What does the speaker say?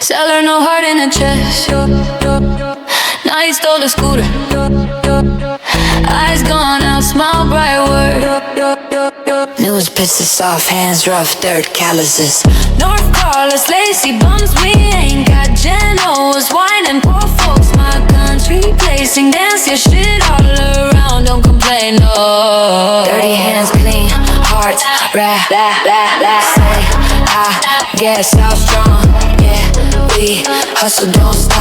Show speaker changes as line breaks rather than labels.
Salerno heart in a chest. Now he stole a scooter. Eyes gone out, smile bright word. News pisses off, hands rough, third calluses. North Carlos, lacy bums, we ain't got Genoas. Wine and poor folks, my country placing. Dance your shit all around, don't complain, no. Dirty hands clean, heart, rap, say, I guess how strong, yeah. We hustle, don't stop.